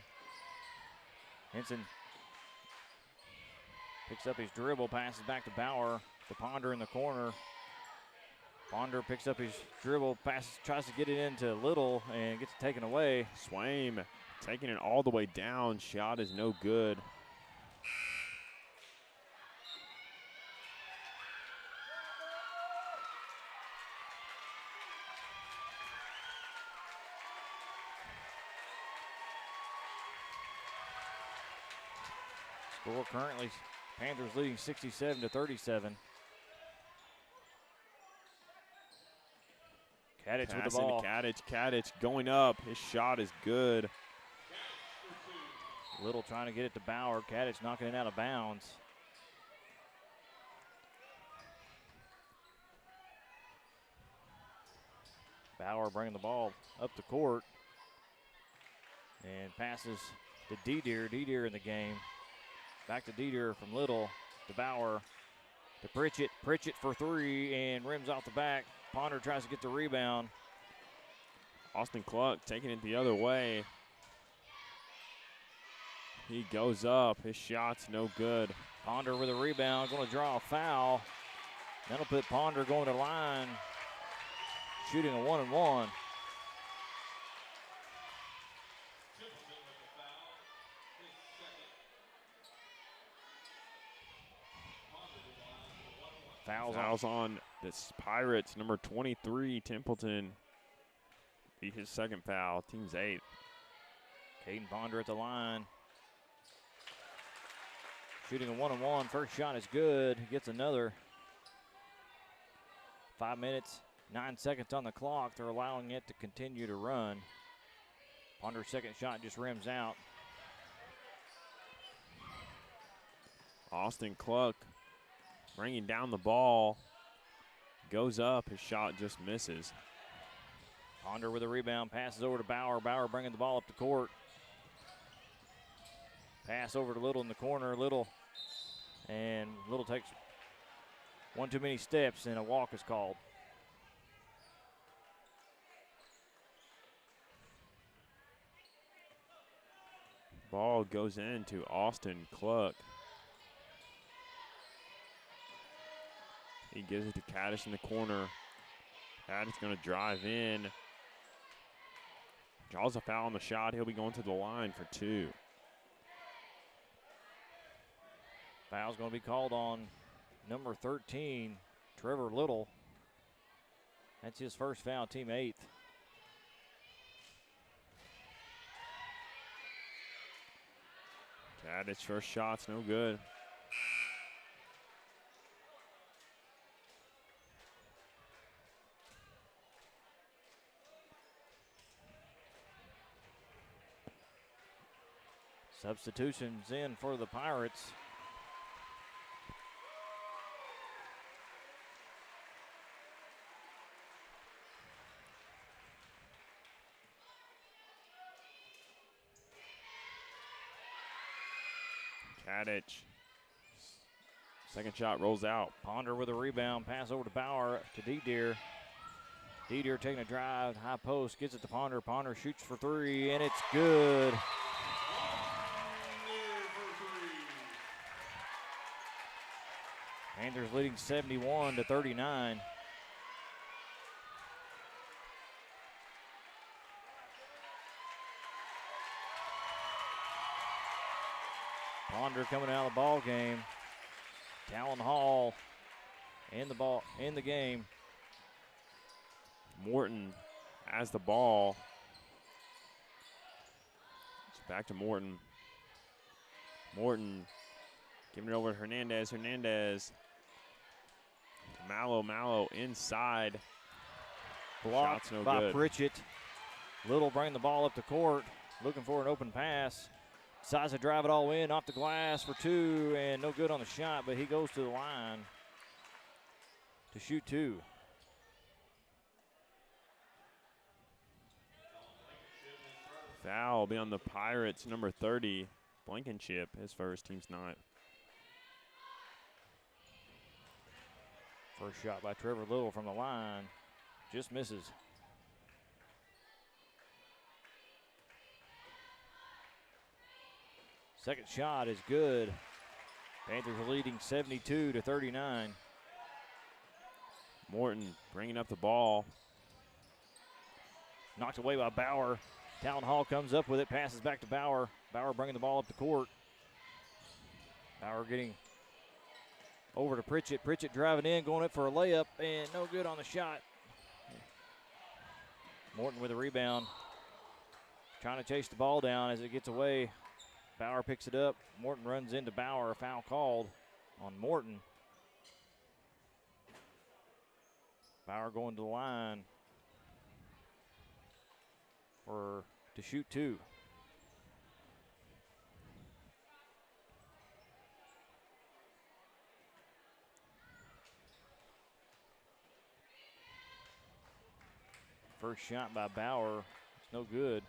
Henson picks up his dribble, passes back to Bauer. To Ponder in the corner. Ponder picks up his dribble, passes, tries to get it into Little, and gets it taken away. Swaim taking it all the way down. Shot is no good. Score currently, Panthers leading 67-37. Kadich with the ball. Kadich going up. His shot is good. Little trying to get it to Bauer. Kadich knocking it out of bounds. Bauer bringing the ball up the court. And passes to Dedier. Dedier in the game. Back to Dedier from Little to Bauer to Pritchett. Pritchett for three and rims off the back. Ponder tries to get the rebound. Austin Cluck taking it the other way. He goes up. His shot's no good. Ponder with a rebound. Going to draw a foul. That'll put Ponder going to line. Shooting a 1-and-1. Fouls on this Pirates, number 23, Templeton. Be his second foul, team's 8th. Caden Ponder at the line. Shooting a 1-and-1. First shot is good. Gets another. 5 minutes, 9 seconds on the clock. They're allowing it to continue to run. Ponder's second shot just rims out. Austin Cluck bringing down the ball. Goes up. His shot just misses. Ponder with a rebound. Passes over to Bauer. Bauer bringing the ball up the court. Pass over to Little in the corner. Little takes one too many steps, and a walk is called. Ball goes into Austin Cluck. He gives it to Kadich in the corner. Kadich going to drive in. Draws a foul on the shot. He'll be going to the line for 2. Foul's going to be called on number 13, Trevor Little. That's his first foul, team 8th. Kadich first shot's no good. Substitutions in for the Pirates. Kadich. Second shot rolls out. Ponder with a rebound, pass over to Bauer to D-Deer. D-Deer taking a drive, high post, gets it to Ponder. Ponder shoots for 3, and it's good. Panthers leading 71-39. Ponder coming out of the ball game. Talon Hall in the game. Morton has the ball. It's back to Morton. Morton giving it over to Hernandez. Hernandez. Mallow inside. Blocked Shot's no by good. Pritchett. Little bring the ball up the court, looking for an open pass. Decides to drive it all in, off the glass for 2, and no good on the shot, but he goes to the line to shoot 2. Foul will be on the Pirates, number 30, Blankenship, his first, team's 9. First shot by Trevor Little from the line, just misses. Second shot is good. Panthers are leading 72-39. Morton bringing up the ball. Knocked away by Bauer. Talon Hall comes up with it, passes back to Bauer. Bauer bringing the ball up the court. Bauer getting over to Pritchett. Pritchett driving in, going up for a layup, and no good on the shot. Morton with a rebound. Trying to chase the ball down as it gets away. Bauer picks it up. Morton runs into Bauer. A foul called on Morton. Bauer going to the line to shoot 2. First shot by Bauer. It's no good.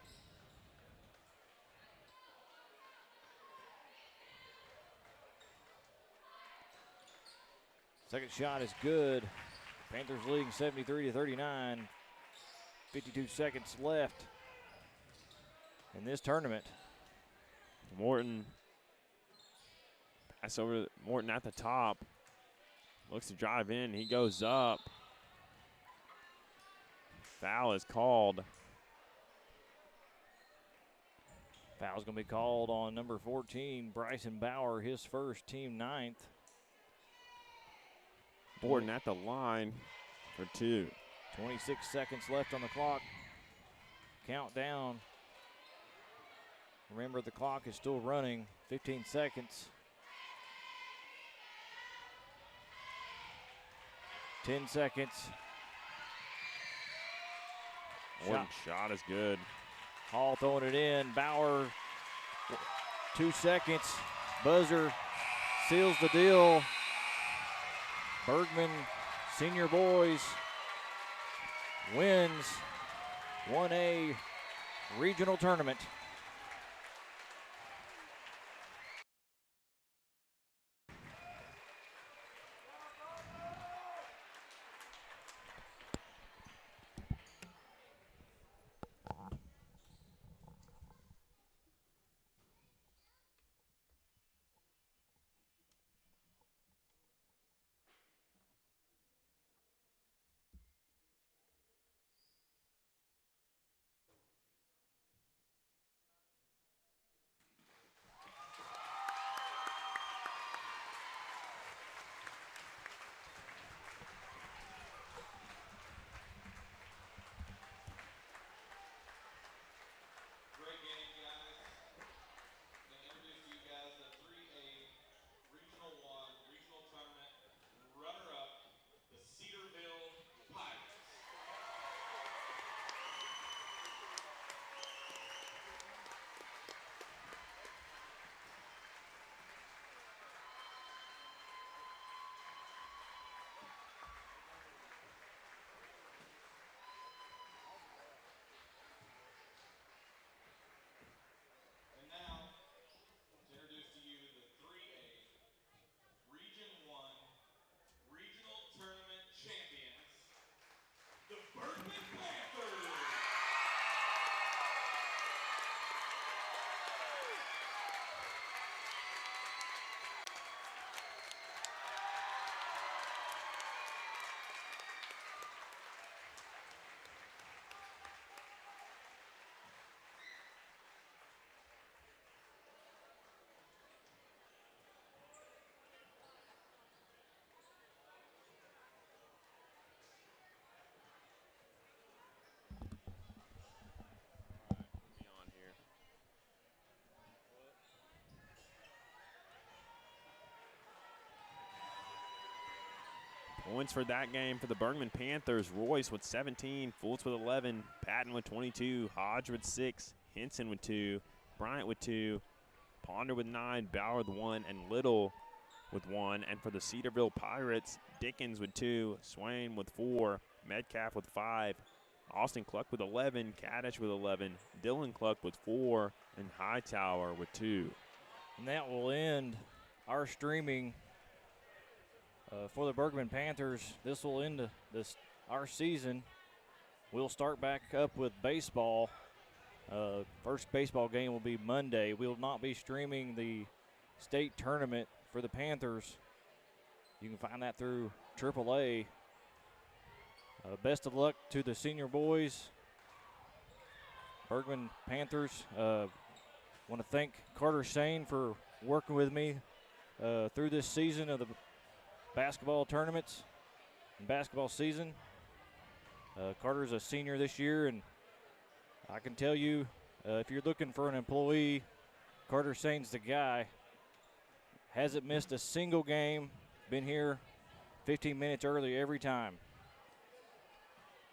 Second shot is good. Panthers leading 73-39. 52 seconds left in this tournament. Morton. Pass over to Morton at the top. Looks to drive in. He goes up. Foul is called. Foul's going to be called on number 14, Bryson Bauer, his first, team 9th. Morton at the line for 2. 26 seconds left on the clock. Countdown. Remember, the clock is still running. 15 seconds. 10 seconds. Morton's shot is good. Hall throwing it in. Bauer, 2 seconds. Buzzer seals the deal. Bergman Senior Boys wins 1A regional tournament. Points for that game for the Bergman Panthers. Royce with 17, Fultz with 11, Patton with 22, Hodge with 6, Henson with 2, Bryant with 2, Ponder with 9, Bauer with 1, and Little with 1. And for the Cedarville Pirates, Dickens with 2, Swain with 4, Metcalf with 5, Austin Cluck with 11, Kaddish with 11, Dylan Cluck with 4, and Hightower with 2. And that will end our streaming for the Bergman Panthers. This will end our season. We'll start back up with baseball. First baseball game will be Monday. We will not be streaming the state tournament for the Panthers. You can find that through AAA. Best of luck to the senior boys. Bergman Panthers. Want to thank Carter Shane for working with me through this season of the basketball tournaments and basketball season. Carter's a senior this year, and I can tell you, if you're looking for an employee, Carter Shane's the guy. Hasn't missed a single game, been here 15 minutes early every time.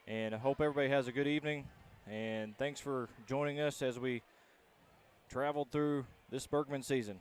And I hope everybody has a good evening, and thanks for joining us as we traveled through this Bergman season.